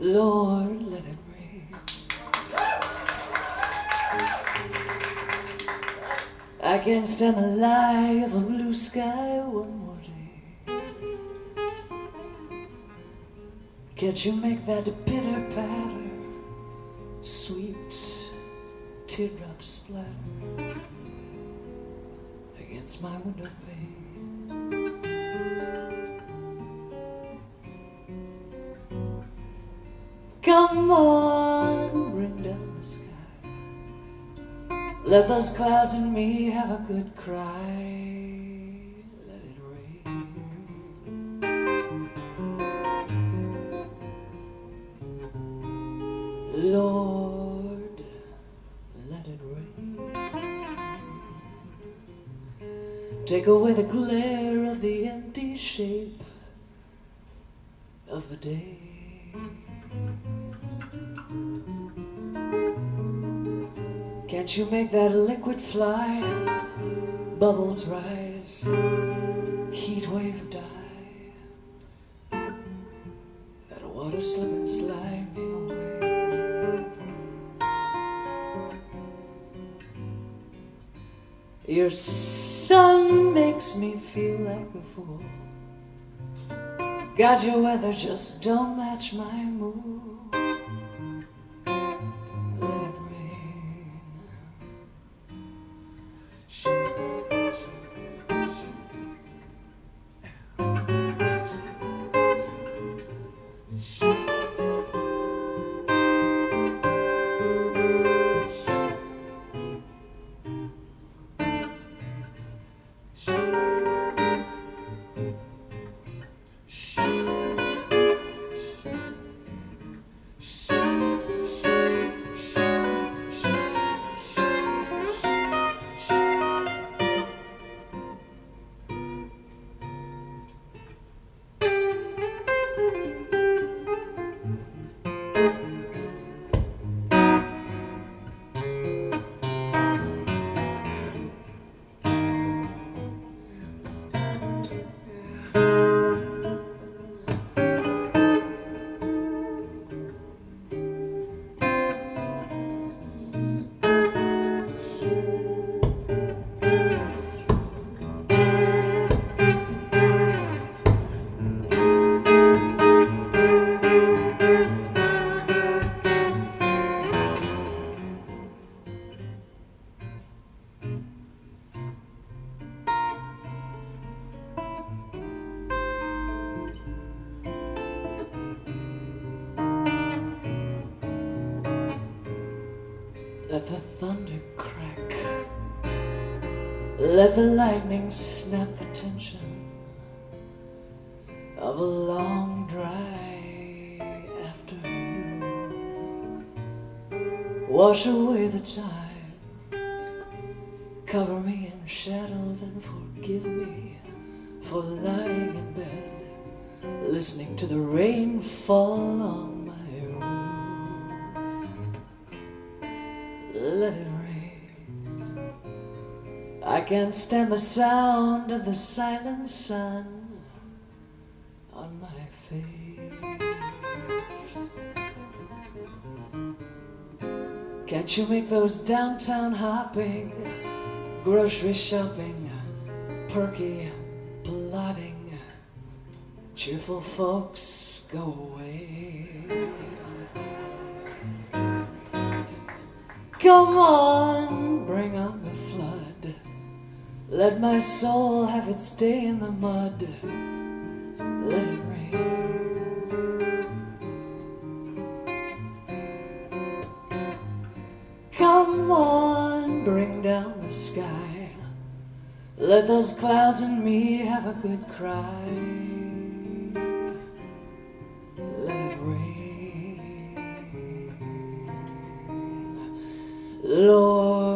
Lord, let it rain. I can't stand the lie of a blue sky one more day. Can't you make that pitter patter, sweet teardrops splatter against my window pane? Come on, bring down the sky. Let those clouds and me have a good cry. Let it rain. Lord, let it rain. Take away the glare of the empty shape of the day. Can't you make that liquid fly, bubbles rise, heat wave die, that water slip and slide me away? Your sun makes me feel like a fool. God, your weather just don't match my mood. Let the thunder crack, let the lightning snap the tension of a long dry afternoon. Wash away the time, cover me in shadow, then forgive me for lying in bed, listening to the rain fall on my roof. Let it rain. I can't stand the sound of the silent sun on my face. Can't you make those downtown hopping, grocery shopping, perky, plodding, cheerful folks go away? Come on, bring on the flood. Let my soul have its day in the mud. Let it rain. Come on, bring down the sky. Let those clouds and me have a good cry. Let it rain. Lord,